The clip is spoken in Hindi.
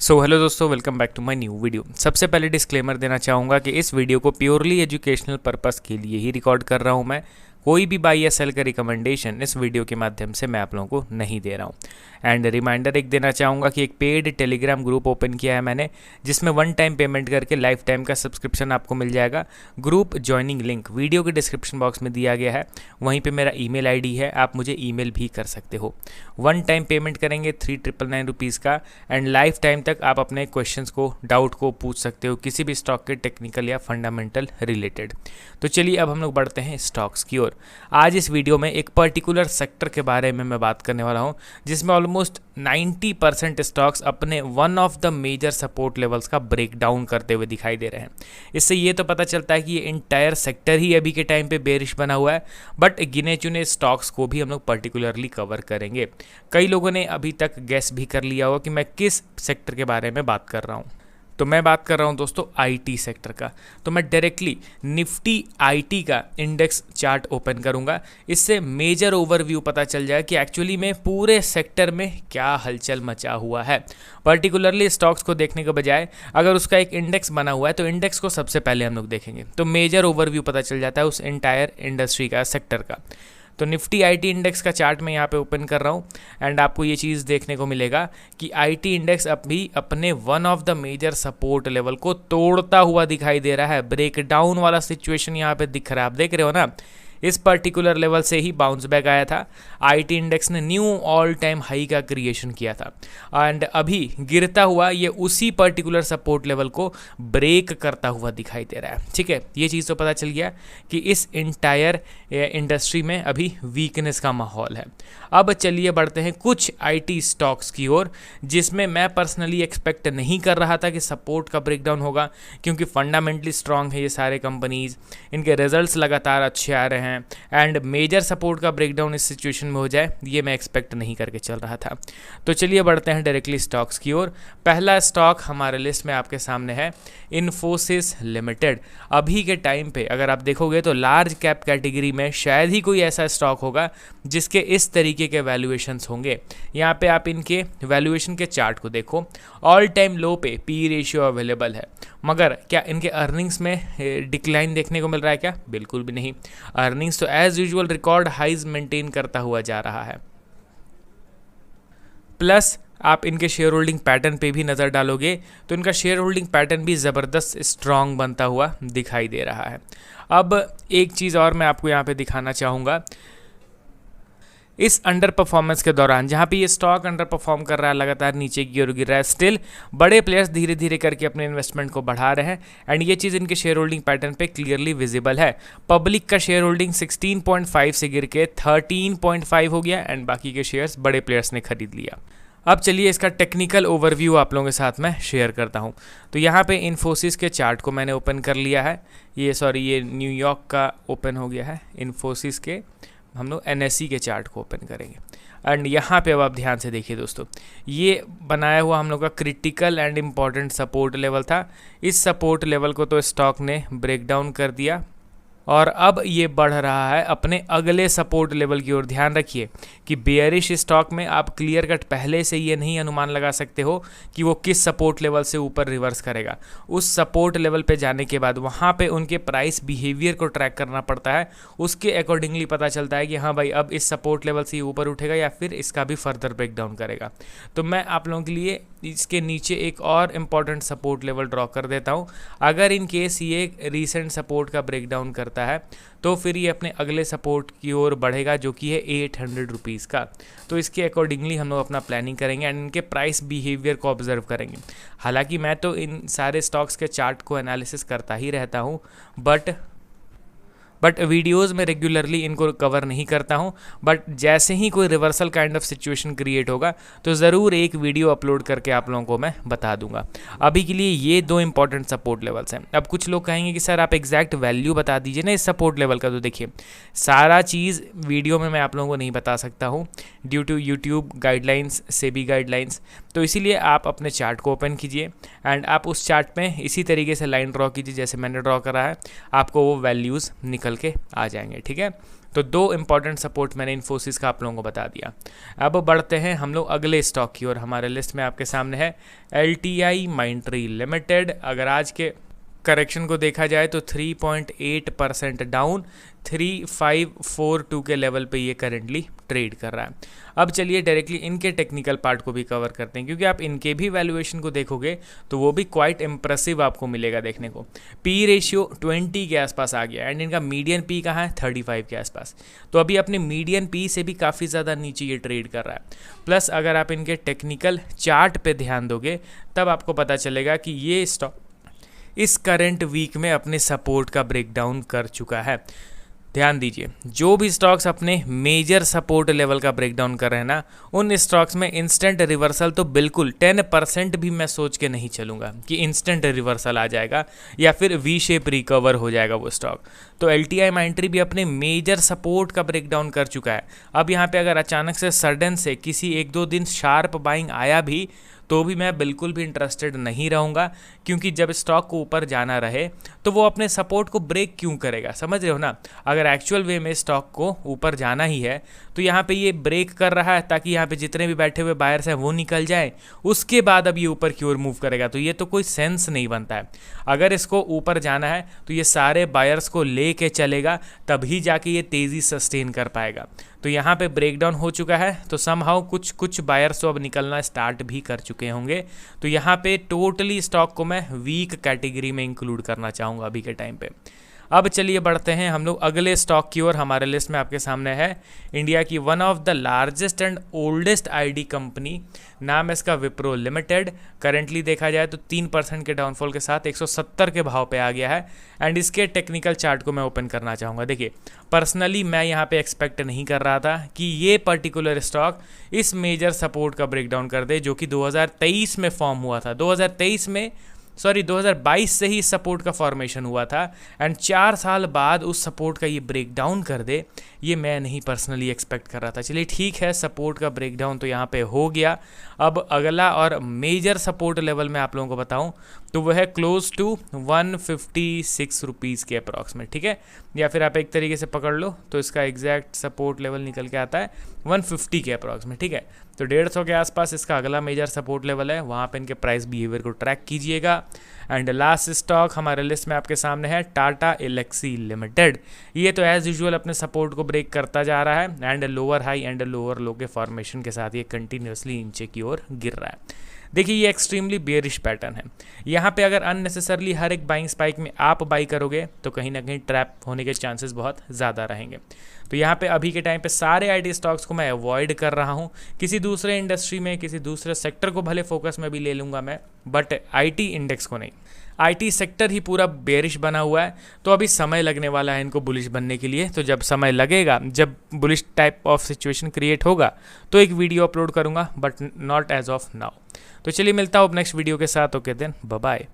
सो हेलो दोस्तों, welcome back to my new video. सबसे पहले डिस्क्लेमर देना चाहूँगा कि इस वीडियो को प्योरली एजुकेशनल पर्पस के लिए ही रिकॉर्ड कर रहा हूँ मैं। कोई भी बाई या सेल का रिकमेंडेशन इस वीडियो के माध्यम से मैं आप लोगों को नहीं दे रहा हूँ। एंड रिमाइंडर एक देना चाहूँगा कि एक पेड टेलीग्राम ग्रुप ओपन किया है मैंने, जिसमें वन टाइम पेमेंट करके लाइफ टाइम का सब्सक्रिप्शन आपको मिल जाएगा। ग्रुप ज्वाइनिंग लिंक वीडियो के डिस्क्रिप्शन बॉक्स में दिया गया है, वहीं पे मेरा ईमेल आईडी है, आप मुझे ईमेल भी कर सकते हो। वन टाइम पेमेंट करेंगे 399 रुपीज़ का, एंड लाइफ टाइम तक आप अपने क्वेश्चंस को, डाउट को पूछ सकते हो किसी भी स्टॉक के टेक्निकल या फंडामेंटल रिलेटेड। तो चलिए अब हम लोग बढ़ते हैं स्टॉक्स की ओर। आज इस वीडियो में एक पर्टिकुलर सेक्टर के बारे में मैं बात करने वाला हूं, जिसमें ऑलमोस्ट 90% स्टॉक्स अपने one of the major support levels का ब्रेक डाउन करते हुए दिखाई दे रहे हैं। इससे ये तो पता चलता है कि ये इंटायर सेक्टर ही अभी के टाइम पे बेरिश बना हुआ है, बट गिने चुने स्टॉक्स को भी हम लोग पर्टिकुलरली कवर करेंगे। कई लोगों ने अभी तक गैस भी कर लिया होगा कि मैं किस सेक्टर के बारे में बात कर रहा हूँ। तो मैं बात कर रहा हूं दोस्तों आईटी सेक्टर का। तो मैं डायरेक्टली निफ्टी आईटी का इंडेक्स चार्ट ओपन करूंगा। इससे मेजर ओवरव्यू पता चल जाए कि एक्चुअली में पूरे सेक्टर में क्या हलचल मचा हुआ है। पर्टिकुलरली स्टॉक्स को देखने के बजाय अगर उसका एक इंडेक्स बना हुआ है तो इंडेक्स को सबसे पहले हम लोग देखेंगे, तो मेजर ओवरव्यू पता चल जाता है उस एंटायर इंडस्ट्री का, सेक्टर का। तो निफ्टी आईटी इंडेक्स का चार्ट मैं यहाँ पे ओपन कर रहा हूँ, एंड आपको ये चीज़ देखने को मिलेगा कि आईटी इंडेक्स अभी अपने one of the major support level को तोड़ता हुआ दिखाई दे रहा है। ब्रेकडाउन वाला सिचुएशन यहाँ पे दिख रहा है, आप देख रहे हो ना। इस पर्टिकुलर लेवल से ही बाउंस बैक आया था। आईटी इंडेक्स ने न्यू ऑल टाइम हाई का क्रिएशन किया था, एंड अभी गिरता हुआ ये उसी पर्टिकुलर सपोर्ट लेवल को ब्रेक करता हुआ दिखाई दे रहा है। ठीक है, ये चीज़ तो पता चल गया कि इस इंटायर इंडस्ट्री में अभी वीकनेस का माहौल है। अब चलिए बढ़ते हैं कुछ आईटी स्टॉक्स की ओर, जिसमें मैं पर्सनली एक्सपेक्ट नहीं कर रहा था कि सपोर्ट का ब्रेकडाउन होगा, क्योंकि फंडामेंटली स्ट्रांग है ये सारे कंपनीज, इनके रिजल्ट्स लगातार अच्छे आ रहे हैं, एंड मेजर सपोर्ट का ब्रेकडाउन इस सिचुएशन में हो जाए ये मैं एक्सपेक्ट नहीं करके चल रहा था। तो चलिए बढ़ते हैं डायरेक्टली स्टॉक्स की ओर। पहला स्टॉक हमारे लिस्ट में आपके सामने है इन्फोसिस लिमिटेड। अभी के टाइम पे अगर आप देखोगे तो लार्ज कैप कैटेगरी में शायद ही कोई ऐसा स्टॉक होगा जिसके इस तरीके के वैल्यूएशंस होंगे। यहाँ पे आप इनके वैल्यूएशन के चार्ट को देखो, ऑल टाइम लो पे पी रेशियो अवेलेबल है, मगर क्या इनके अर्निंग्स में डिक्लाइन देखने को मिल रहा है क्या? बिल्कुल भी नहीं। अर्निंग्स तो as usual record highs maintain करता हुआ जा रहा है। प्लस आप इनके शेयर होल्डिंग पैटर्न पे भी नज़र डालोगे तो इनका शेयर होल्डिंग पैटर्न भी ज़बरदस्त स्ट्रॉन्ग बनता हुआ दिखाई दे रहा है। अब एक चीज़ और मैं आपको यहाँ पे दिखाना चाहूँगा। इस अंडर परफॉर्मेंस के दौरान जहाँ पे ये स्टॉक अंडर परफॉर्म कर रहा है, लगातार नीचे की ओर गिर रहा है, स्टिल बड़े प्लेयर्स धीरे धीरे करके अपने इन्वेस्टमेंट को बढ़ा रहे हैं, एंड ये चीज़ इनके शेयर होल्डिंग पैटर्न पे क्लियरली विजिबल है। पब्लिक का शेयर होल्डिंग 16.5 से गिर के 13.5 हो गया, एंड बाकी के शेयर्स बड़े प्लेयर्स ने खरीद लिया। अब चलिए इसका टेक्निकल ओवरव्यू आप लोगों के साथ में शेयर करता हूं। तो यहाँ पे इन्फोसिस के चार्ट को मैंने ओपन कर लिया है। ये न्यूयॉर्क का ओपन हो गया है। इन्फोसिस के हम लोग एनएससी के चार्ट को ओपन करेंगे, एंड यहाँ पे अब आप ध्यान से देखिए दोस्तों, ये बनाया हुआ हम लोग का critical and important support level था। इस सपोर्ट लेवल को तो स्टॉक ने ब्रेक डाउन कर दिया, और अब ये बढ़ रहा है अपने अगले सपोर्ट लेवल की ओर। ध्यान रखिए कि बेयरिश स्टॉक में आप क्लियर कट पहले से ये नहीं अनुमान लगा सकते हो कि वो किस सपोर्ट लेवल से ऊपर रिवर्स करेगा। उस सपोर्ट लेवल पे जाने के बाद वहाँ पे उनके प्राइस बिहेवियर को ट्रैक करना पड़ता है। उसके अकॉर्डिंगली पता चलता है कि हाँ भाई अब इस सपोर्ट लेवल से ऊपर उठेगा या फिर इसका भी फर्दर ब्रेकडाउन करेगा। तो मैं आप लोगों के लिए इसके नीचे एक और इम्पॉर्टेंट सपोर्ट लेवल ड्रॉ कर देता हूँ। अगर इन केस ये रीसेंट सपोर्ट का ब्रेकडाउन करता है तो फिर ये अपने अगले सपोर्ट की ओर बढ़ेगा, जो कि है 800 रुपीज़ का। तो इसके अकॉर्डिंगली हम लोग अपना प्लानिंग करेंगे एंड इनके प्राइस बिहेवियर को ऑब्जर्व करेंगे। हालांकि मैं तो इन सारे स्टॉक्स के चार्ट को एनालिसिस करता ही रहता हूँ, बट वीडियोज़ में रेगुलरली इनको कवर नहीं करता हूं। बट जैसे ही कोई reversal kind of situation create होगा तो ज़रूर एक वीडियो अपलोड करके आप लोगों को मैं बता दूंगा। अभी के लिए ये दो इंपॉर्टेंट सपोर्ट लेवल्स हैं। अब कुछ लोग कहेंगे कि सर आप एग्जैक्ट वैल्यू बता दीजिए ना इस सपोर्ट लेवल का। तो देखिए, सारा चीज़ वीडियो में मैं आप लोगों को नहीं बता सकता हूँ due to YouTube guidelines, SEBI guidelines. तो इसीलिए आप अपने चार्ट को ओपन कीजिए एंड आप उस चार्ट में इसी तरीके से लाइन ड्रॉ कीजिए जैसे मैंने ड्रॉ करा है। आपको वो वैल्यूज़ निकल के आ जाएंगे। ठीक है, तो 2 इंपॉर्टेंट सपोर्ट मैंने इन्फोसिस का आप लोगों को बता दिया। अब बढ़ते हैं हम लोग अगले स्टॉक की और हमारे लिस्ट में आपके सामने है LTI माइंट्री लिमिटेड। अगर आज के करेक्शन को देखा जाए तो 3.8% डाउन 3542 के लेवल पे ये करेंटली ट्रेड कर रहा है। अब चलिए डायरेक्टली इनके टेक्निकल पार्ट को भी कवर करते हैं, क्योंकि आप इनके भी वैल्यूएशन को देखोगे तो वो भी क्वाइट इंप्रेसिव आपको मिलेगा देखने को। पी रेशियो 20 के आसपास आ गया एंड इनका मीडियन पी कहाँ है 35 के आसपास। तो अभी अपने मीडियन पी से भी काफ़ी ज़्यादा नीचे ये ट्रेड कर रहा है। प्लस अगर आप इनके टेक्निकल चार्ट पे ध्यान दोगे तब आपको पता चलेगा कि ये स्टॉक इस करंट वीक में अपने सपोर्ट का ब्रेकडाउन कर चुका है। ध्यान दीजिए, जो भी स्टॉक्स अपने मेजर सपोर्ट लेवल का ब्रेकडाउन कर रहे हैं ना, उन स्टॉक्स में इंस्टेंट रिवर्सल तो बिल्कुल 10% भी मैं सोच के नहीं चलूँगा कि इंस्टेंट रिवर्सल आ जाएगा या फिर वी शेप रिकवर हो जाएगा वो स्टॉक। तो LTI माइंट्री भी अपने मेजर सपोर्ट का ब्रेकडाउन कर चुका है। अब यहाँ पे अगर अचानक से सडन से किसी 1-2 दिन शार्प बाइंग आया भी तो भी मैं बिल्कुल भी इंटरेस्टेड नहीं रहूँगा, क्योंकि जब स्टॉक को ऊपर जाना रहे तो वो अपने सपोर्ट को ब्रेक क्यों करेगा, समझ रहे हो ना। अगर एक्चुअल वे में स्टॉक को ऊपर जाना ही है तो यहाँ पे ये ब्रेक कर रहा है ताकि यहाँ पे जितने भी बैठे हुए बायर्स हैं वो निकल जाएं, उसके बाद अब ये ऊपर की ओर मूव करेगा। तो ये तो कोई सेंस नहीं बनता है। अगर इसको ऊपर जाना है तो ये सारे बायर्स को ले के चलेगा, तभी जाके ये तेज़ी सस्टेन कर पाएगा। तो यहाँ पे ब्रेकडाउन हो चुका है, तो समहाउ कुछ बायर्स तो अब निकलना स्टार्ट भी कर चुके होंगे। तो यहाँ पे टोटली स्टॉक को मैं वीक कैटेगरी में इंक्लूड करना चाहूँगा अभी के टाइम पे। अब चलिए बढ़ते हैं हम लोग अगले स्टॉक की ओर। हमारे लिस्ट में आपके सामने है इंडिया की one of the largest and oldest IT company, नाम है इसका विप्रो लिमिटेड। करेंटली देखा जाए तो 3% के डाउनफॉल के साथ 170 के भाव पे आ गया है एंड इसके टेक्निकल चार्ट को मैं ओपन करना चाहूँगा। देखिए, पर्सनली मैं यहाँ पे एक्सपेक्ट नहीं कर रहा था कि ये पर्टिकुलर स्टॉक इस मेजर सपोर्ट का ब्रेकडाउन कर दे जो कि 2023 में फॉर्म हुआ था। 2022 से ही सपोर्ट का फॉर्मेशन हुआ था एंड 4 साल बाद उस सपोर्ट का ये ब्रेकडाउन कर दे, ये मैं नहीं पर्सनली एक्सपेक्ट कर रहा था। चलिए ठीक है, सपोर्ट का ब्रेकडाउन तो यहाँ पे हो गया। अब अगला और मेजर सपोर्ट लेवल मैं आप लोगों को बताऊं तो वह है क्लोज टू 156 रुपीज़ के अप्रॉक्स में, ठीक है। या फिर आप एक तरीके से पकड़ लो तो इसका एग्जैक्ट सपोर्ट लेवल निकल के आता है 150 के अप्रॉक्स में, ठीक है। तो 150 के आसपास इसका अगला मेजर सपोर्ट लेवल है, वहाँ पे इनके प्राइस बिहेवियर को ट्रैक कीजिएगा। एंड लास्ट स्टॉक हमारे लिस्ट में आपके सामने है टाटा एल्क्सी लिमिटेड। ये तो एज यूजुअल अपने सपोर्ट को ब्रेक करता जा रहा है and lower high and lower लो के फॉर्मेशन के साथ ये कंटिन्यूसली नीचे की ओर गिर रहा है। देखिए, ये एक्सट्रीमली बेयरिश पैटर्न है। यहाँ पे अगर अननेसेसरली हर एक बाइंग स्पाइक में आप बाई करोगे तो कहीं ना कहीं ट्रैप होने के चांसेस बहुत ज़्यादा रहेंगे। तो यहाँ पे अभी के टाइम पे सारे आईटी स्टॉक्स को मैं अवॉइड कर रहा हूँ। किसी दूसरे इंडस्ट्री में, किसी दूसरे सेक्टर को भले फोकस में भी ले लूँगा मैं, बट आईटी इंडेक्स को नहीं। आईटी सेक्टर ही पूरा बेरिश बना हुआ है, तो अभी समय लगने वाला है इनको बुलिश बनने के लिए। तो जब समय लगेगा, जब bullish type of situation create होगा तो एक वीडियो अपलोड करूँगा, but not as of now. तो चलिए मिलता हूँ अब नेक्स्ट वीडियो के साथ। Okay then, bye bye.